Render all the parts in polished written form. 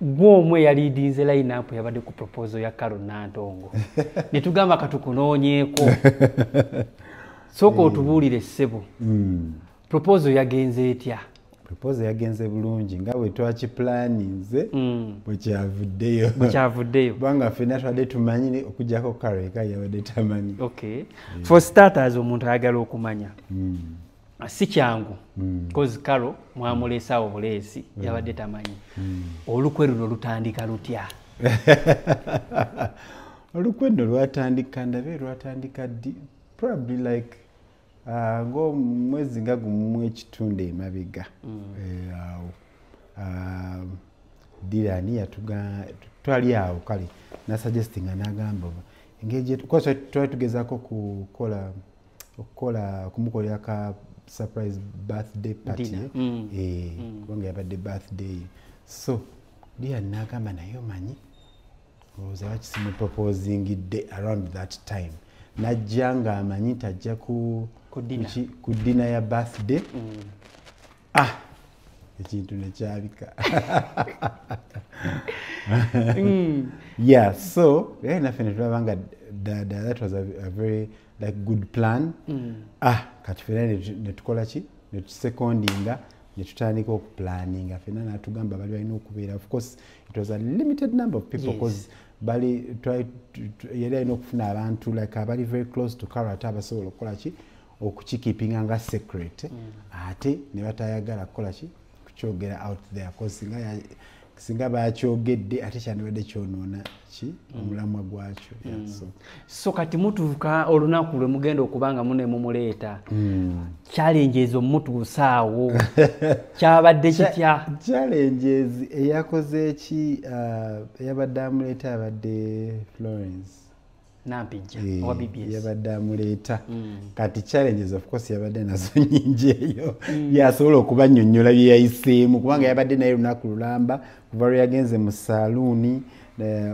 gw'omwe yalidinze line-up yabadde ku proposal ya Carol Nantongo. Ne tugamba katukunoonyeeko. Sooka otubuulire ssebo. Proposal yagenze etya? Proposal yagenze bulungi nga bwe twakiplaninze bwe kyavuddeyo. Kubanga ffenna twadde tumanyi okuggyako Carol eka yabadde tamanyi. Okay. For starters omuntu ayagala okumanya. Si kyangu because Carol mwamuleesa obuleesi yabadde tamanyi. Olukwe luno lutandika lutya? Olukwe luno lwatandika probably like ngo mwezi nga gumu ekitunde emabega. Dirani twali awo kale na suggestinga n'agamba engeri twali tugezaako okukola kumukolera ka surprise birthday party kubanga yabadde birthday so Dirani n'agamba naye omanyi olowooza bakisimu proposingidde around that time najja ng'amanyi tajja ku dina ya birthday ekintu nekyabika yeah so naffe netulaba nga that was a very like good plan kati ffenna netukola ki netusecondinga netutandika okuplaninga ffenna natugamba bali balina okubeera of course it was a limited number of people because yali alina okufuna abantu like abali very close to Carol ate abasobola okukola ki okukikeepinga nga secret ate ne batayagala kukola ki kukyogera out there because singa bakyogedde ate kyandibadde kyonoona ki omulamwa gwakyo so kati mutuuka olunaku lwe mugenda okubanga muneemumuleeta challenges omutuusaawo kyabadde kitya? Challenges eyakoze eki eyabadde amuleeta yabadde Florence Nampijja owa BBS yabadde amuleeta kati challenges of course yabadde nazo nyingi eyo yasobola okubannyonnyola bye yayiseemu kubanga yabadde naye lunaku lulamba kuva lwe yagenze mu saluuni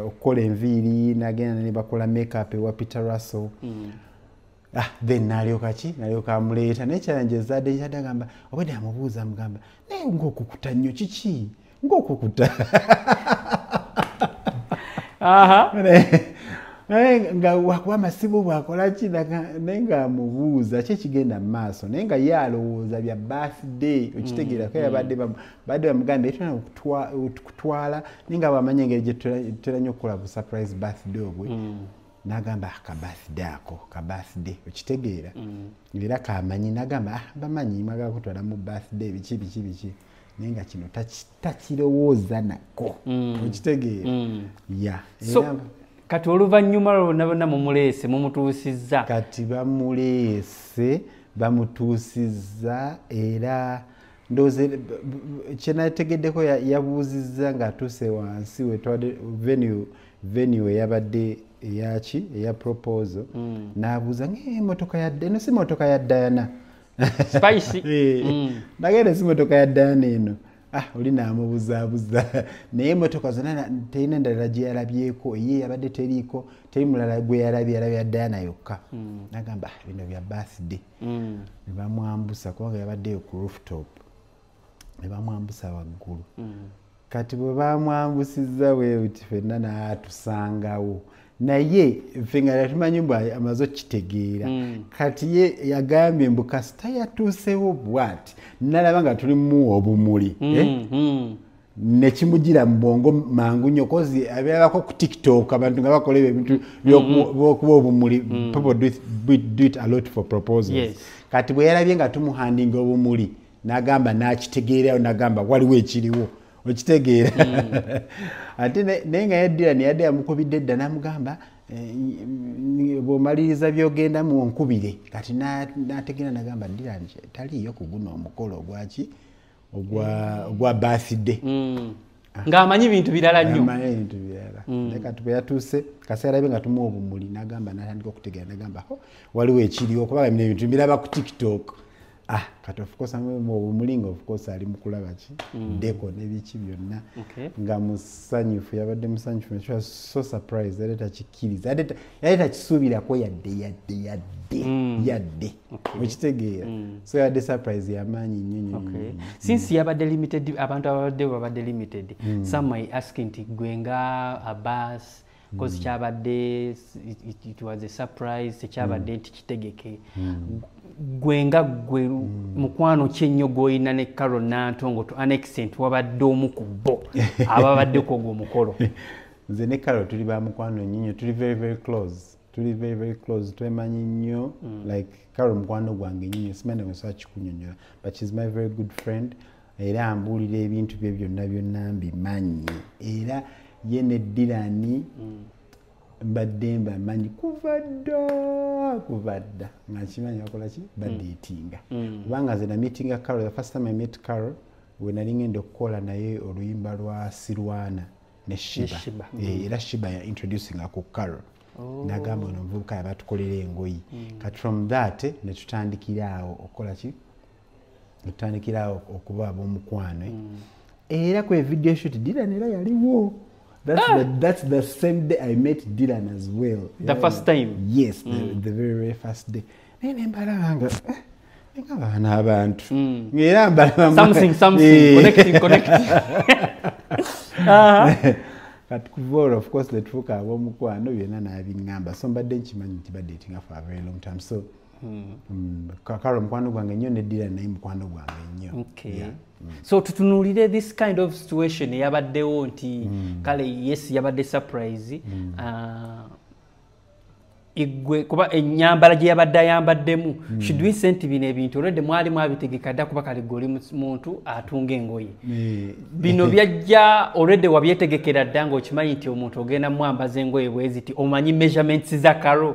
okukola enviiri n'agenda ne bakola make-up ewa Peter Russell then nalyoka amuleeta naye challenges zadde yadde agamba obwedde amubuuza amugamba naye ng'okukuta nnyo kiki ng'okukuta nga wakuba amasibu bwakola ki naye ng'amubuuza ki ekigenda mu maaso naye nga ye alowooza bya birthday okitegeera ko yabadde bamugambye etulina okutwala naye nga bwamanya engeri gye tutera nnyo okukola bu surprise birthday obwe n'agamba ka birthday okitegeera era kamanyi n'agamba bamanyi mwagala kutwala mu birthday biki naye nga kino takirowooza nako okitegeera kati oluvannyuma lwonna mumuleese mumutuusizza kati bamutuusizza era ndooze kyenategeddeko yabuuzizza ng'atuuse wansi venue eyabadde eyaki eya proposal n'abuuza ng'emotoka yadde eno si motoka ya Diana spicy nagenda si motoka ya Diana eno oli naamubuzaabuza naye emotoka zonna terina endala gye yalabyeko ye yabadde teriiko teri mulala gwe yalabya Diana yokka nagamba bino bya birthday ne bamwambusa kubanga yabaddeyo ku rooftop ne bamwambusa waggulu kati bwe bamwambusizza weewuti ffenna naatusangawo naye ffe nga tumanyi mbu amaze okitegeera kati ye yagambye mbu kasita yatuusewo bw'ati nalaba nga tulimu obumuli nekimugira mu bwongo mangu nnyo kozi abeerako ku TikTok abantu nga bakola ebintu by'okuba obumuli people do it a lot for proposals kati bwe yalabye nga tumuhandinga obumuli n'agamba n'akitegeerayo n'agamba waliwo ekiriwo okitegeera ate naye nga Dirani yadde yamukubidde edda n'amugamba bw'omaliriza by'ogendamu onkubire kati n'ategeera n'agamba Dirani taliyo ku guno omukolo ogwaki ogwa birthday ng'amanyi bintu birala nnyo naye kati bwe yatuuse kaseera yalabye nga tumuwa obumuli n'agamba n'atandika okutegeera n'agamba waliwo ekiriwo kubanga bino ebintu mbiraba ku TikTok kati of course omulingo of course ali mukulaba ki deko nebiki byonna nga musanyufu yabadde musanyufu ne was so surprised yaleta kikiriza yaleta kisuubirako yadde okitegeera so yadde surprise yamaanyi nnyo since yabadde limited abantu ababadde babadde limited some might asking nti gwenga Abbas because kyabadde it was a surprise kyabadde nti kitegeke gwenga gwe mukwano kyenyo goyina ne Carol Nantongo to an extent wabadde omukubbo ababadde ko go mukolo nze ne Carol tuli ba mukwano nnyo tuli very close twemanyi nnyo like Carol mukwano gwange nnyo simanya mwe kikunyonyola but she's my very good friend era ambulira ebintu bye byonna mbimanyi era ye ne Dylan mbadde mbamanyi kuva dda nga kimanyi bakola ki badeetinga kubanga nze na meetinga Carol the first time I met Carol we nali ngenda okukola naye oluyimba lwa Sirwana ne Shiba era Shiba ya introducing ku Carol nagamba ono omuvubuka yabatukolera engoyi kati from that ne tutandikira awo okukola ki tutandikira awo okuba ab'omukwano era ku video shoot Dylan era yaliwo. That's the same day I met Dylan as well. The first time? Yes, the very first day. Nene mbalanga ngabana abantu. Ngera mbalanga something connecting. But kuvola of course the truka abomukwano byena nabingamba. So mbadde nkimanyi nti dating for a very long time. So Carol mukwano gwange nnyo ne Dylan naye mukwano gwange nnyo. Okay. Yeah. So tutunulire this kind of situation yabaddewo nti kale yes yabadde surprise igwe kuba enyambala gye yabadde ayambaddemu should we sent bino ebintu already mwali mwabitegeka dda kuba kale goli muntu atunga engoye bino byajja already wabyetegekera dda ng'okimanyi nti omuntu ogenda mwambaza engoye bweziti omanyi measurements za Carol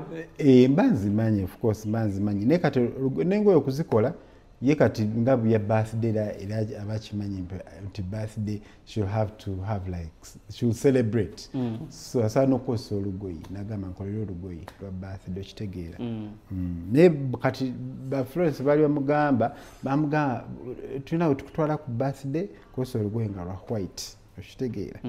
mbanzimanyi of course mbanzimanyi naye kati n'engoye okuzikola ye kati ngabu ya birthday era abakimanyi nti birthday she'll have to have like she'll celebrate so asana okosa olugoyi nagamba nkolera olugoyi lwa birthday okitegeera naye kati ba friends bali bamugamba tulina wetukutwala ku birthday kosa olugoyi nga lwa white okitegeera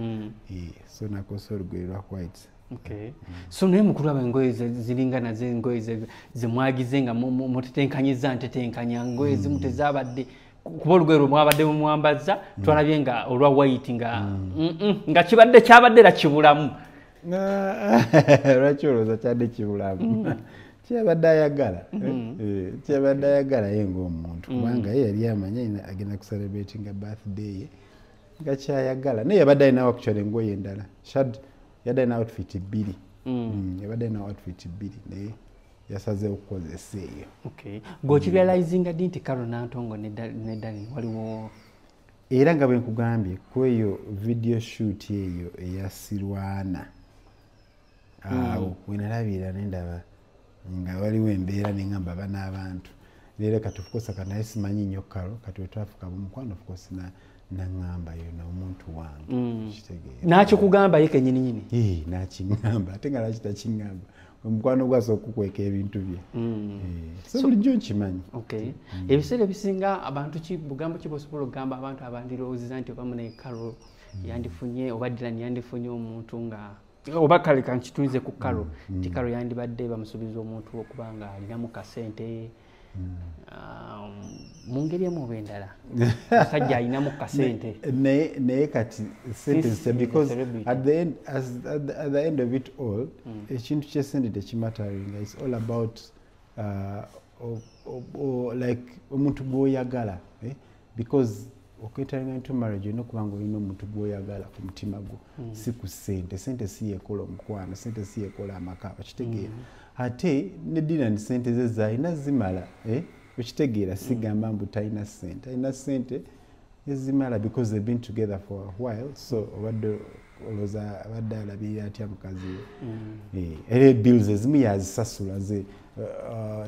so nakosa olugoyi lwa white. Okay. So naye mukulu abengoye zilingana zengoye zemwagize nga mutetenkanyiza ntetenkanya ngoye zimutezabadde kuba olugoye mwabadde mwambaza twalabye nga olwa white nga kibadde kyabadde la kibulamu lwakyoza kyadde kibulamu kyabadde ayagala yenga omuntu kubanga ye yali amanya agenda kucelebratinga birthday ye nga kyayagala naye yabadde alina actually engoye endala yadde na outfit bbiri naye yasaze okukozesa eyo. Okay. G'okirealizinga ddi nti Carol Nantongo ne Dylan waliwo era nga bwe nkugambye ku eyo video shoot eyo eya Sirwana awo wenalabira nendaba nga waliwo embeera nengamba banaabantu leero kati of course kanaye simanyi nnyo Carol kati wetwafuka bumukwano of course nangamba yona omuntu wange kitegeera nakyo kugamba ye kenyini nakingamba ate nga lwaki takingamba omukwano gwasa okukweka ebintu bye so bulijjo nkimanyi. Okay. Ebiseera ebisinga abantu bugambo ki bosobola okugamba abantu abandirowooza nti oba ne Carol yandifunye oba Dylan yandifunye omuntu nga oba kale kankitunze ku Carol nti Carol yandibadde bamusuubiza omuntu okuba nga alinamu kasente mungeri emu endala musajja alinamu kasente naye kati sentence because at the end of it all ekintu kyesente tekimataringa it's all about like omuntu gwoyagala because okwetaringa into marriage olina okuba nga olina omuntu gwoyagala ku mutima gwo si ku sente si yekola omukwano sente si yekola amaka okitegeera ate ne Dylan sente ze zalina zimala okitegeera sigamba mbu talina sente ezimala because they've been together for a while so obadde olowooza abadde alabirira atya mukazi we era bills ezimu yazisasula ze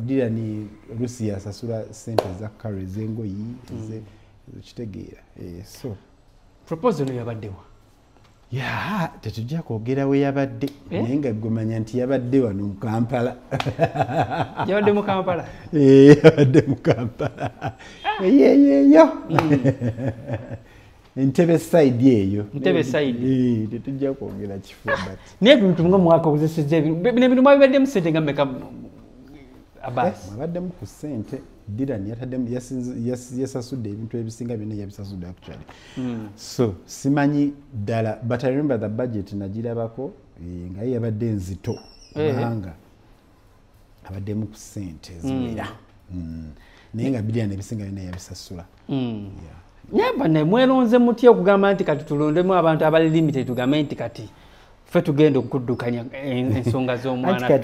Dylan oluusi yasasula sente za Carol ez'engoyi okitegeera so proposal yabaddewa ya tetujja kwogera we yabadde naye nga gumanya nti yabadde wano mu Kampala. Yabadde mu Kampala? Yabadde mu Kampala yeyeyo Entebbe side eyo. Entebbe side. Tetujja kwogera kifo but naye ebintu nga mwakozesezza ebintu mwabibaddemu ssente nga mmeka Abbas? Mwabaddemu ku ssente. Dylan yataddemu yasasudde ebintu ebisinga byonna yabisasudde actually. So simanyi ddala but I remember the budget nagirabako nga ye yabadde nzito kubanga abaddemu ku ssente eziwera naye nga Dylan ebisinga byonna yabisasula. Naye banne mweronze mutya okugamba nti kati tulondemu abantu abali limited tugambe nti kati ffe tugenda okuddukanya ensonga z'omwana.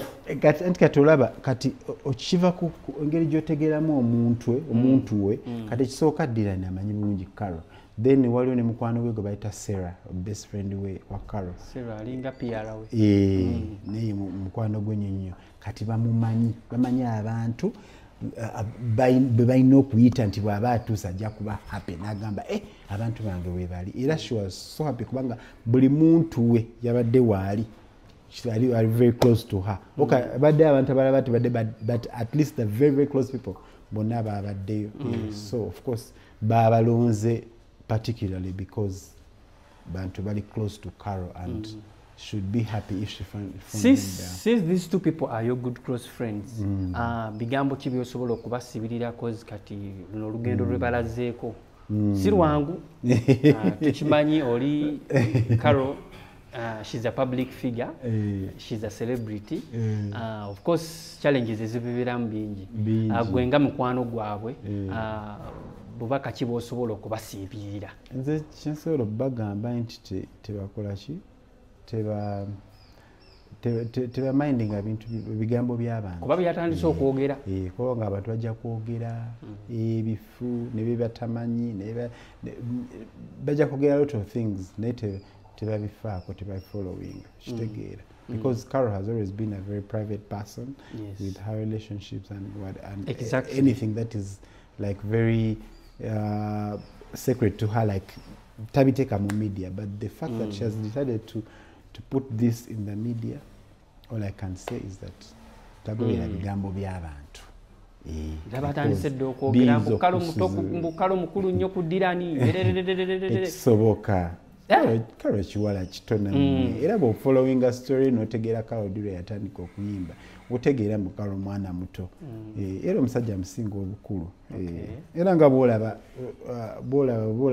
Anti kati olaba kati okiva ku engeri gy'otegeeramu omuntu we kati ekisooka Dylan amanyi bulungi Carol. Then waliwo ne mukwano gwe gwe bayita Sarah, best friend we wa Carol. Sarah alinga PR we. Naye mukwano gwe nnyo kati bamanyi abantu bwe balina okuyita nti bw'aba atuusa ajja kuba happy n'agamba abantu bange we bali. Era she was so happy kubanga buli muntu we yabadde waali are very close to her. Badde abantu abalala batibadde but at least the very very close people bonna baabaddeyo. So of course baabalonze particularly because bantu bali close to Carol and should be happy if she found them there. Since these two people are your good close friends, bigambo ki byosobola okubasibirira cause kati luno olugendo lwe balazeeko si lwangu. Tukimanyi oli Carol, she's a public figure, she's a celebrity. Of course challenges ezibibiramu bingi. Gwe nga mukwano gwabwe bubaka ki bwosobola okubasibirira? Nze kyensobola okubagamba nti tebakola ki teba mindinga bintu bigambo by'abantu kuba byatandise okwogera kuba nga abantu bajja kwogera ebifu ne bebatamanyi bajja kwogera lot of things naye tebabifaako tebafollowing kitegeera because Carol has always been a very private person with her relationships and anything that is like very sacred to her like tabiteka mu media but the fact that she has decided to put this in the media, all I can say is that tagobera bigambo by'abantu. Batandise dde okwogera mbukalo mukulu nnyo ku Dylan. Ekisoboka. Carol kiwala kitona era bw'ofollowing a story n'otegeera Carol Dylan yatandika okuyimba otegeera mu Carol mwana muto era omusajja musinga obukulu era nga bw'olaba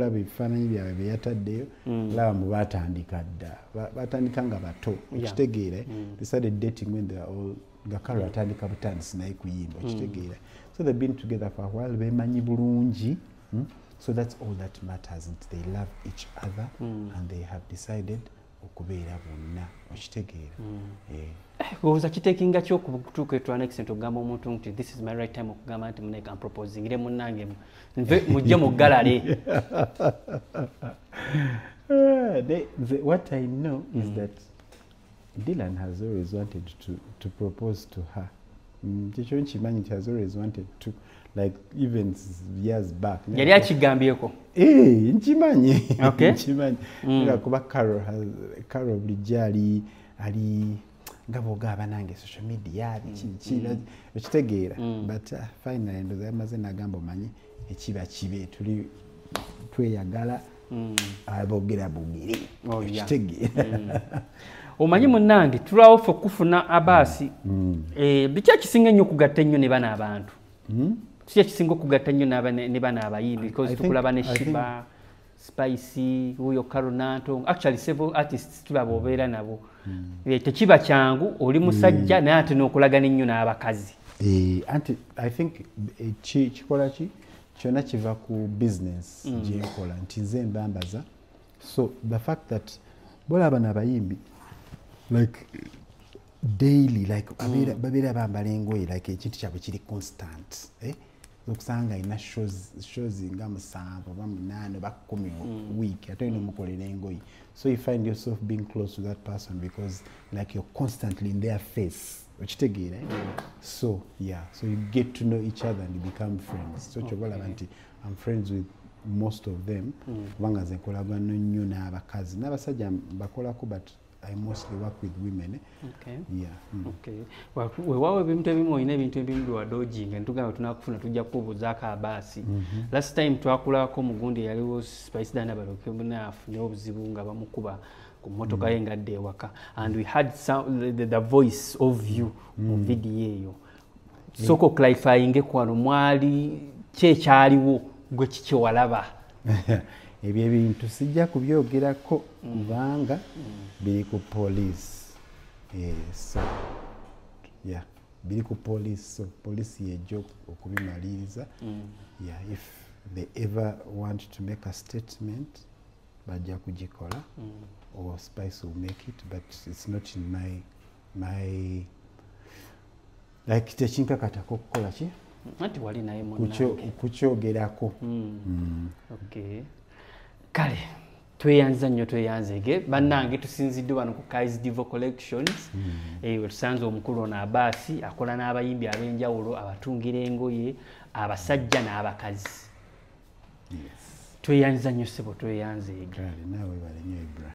ebifaananyi byabwe bye yataddeyo laba mu batandika dda batandika nga bato okitegeera decided dating when they are all nga Carol atandika butandisi naye kuyimba okitegeera so they've been together for a while bemanyi bulungi. So that's all that matters. They love each other and they have decided okubeera bonna okitegeera. Olowooza kiteekinga ki okutuuka etwana extent okugamba omuntu nti this is my right time okugamba nti muneke am proposingire munnange mujje muggalale? What I know is that Dylan has always wanted to propose to her. Kyekyo nkimanyi nti has always wanted to like even years back. Yali akigambyeko? Nkimanyi. Nkimanyi. Era kuba Carol bulijjo ali nga bw'ogamba nange social media okitegeera but finally ndoza yamaze n'agamba omanyi ekiba kibe tuli tweyagala aboogera bugiri okitegeera. Omanyi munnange tulwawo ffe okufuna Abbas biki ekisinga ennyo okugatta ennyo ne bano abantu? Kiki ekisinga okugatta nnyo ne bano abayimbi because tukulaba ne Shiba Spicy huyo Carol Nantongo actually several artists tulaba obeera nabo tekiba kyangu oli musajja naye ate n'okulagana ennyo n'abakazi. Anti I think kikola ki kyonna kiva ku business gyenkola nti nze mbambaza so the fact that bolaba n'abayimbi like daily like babeera bambala engoye like ekintu kyabwe kiri constant okusanga ina shows nga 7 oba 8 oba 10 week ate n'omukolera engoye so you find yourself being close to that person because like you're constantly in their face okitegeera so yeah so you get to know each other and you become friends so kyobalaba nti I'm friends with most of them kubanga nze nkolagana nnyo n'abakazi n'abasajja bakolako but I mostly work with women. Okay. Yeah. Okay. Wewawe ebintu ebimu olina ebintu ebimu byewadojinga netugamba tunakufuna tujja kubuuzaako abaasi. Last time twakulako mugundi yaliwo Spice Dana Baloke afunye obuzibu nga bamukuba ku mmotoka ye ngadde ewaka and we had the voice of you mu video eyo. Soko clarifying kwano mwali kyekyaliwo gwe kiki walaba. Ebyo ebintu sijja kubyogerako kubanga biri ku police. So yeah, biri ku police, so police yejjo okubimaliriza. Yeah, if they ever want to make a statement bajja kugikola or Spice will make it, but it's not in my like tekinkakatako kukola ki anti wali naye munange kukyogerako. Okay. Kale tweyanza nnyo tweyanzege bannange tusinziddwe wano ku Kai's Divo Collections. Tusanze omukulu ono Abaasi akola n'abayimbi ab'enjawulo abatungira engoye abasajja n'abakazi. Tweyanza nnyo ssebo tweyanzege. Kale naawe bale nnyo Ibra.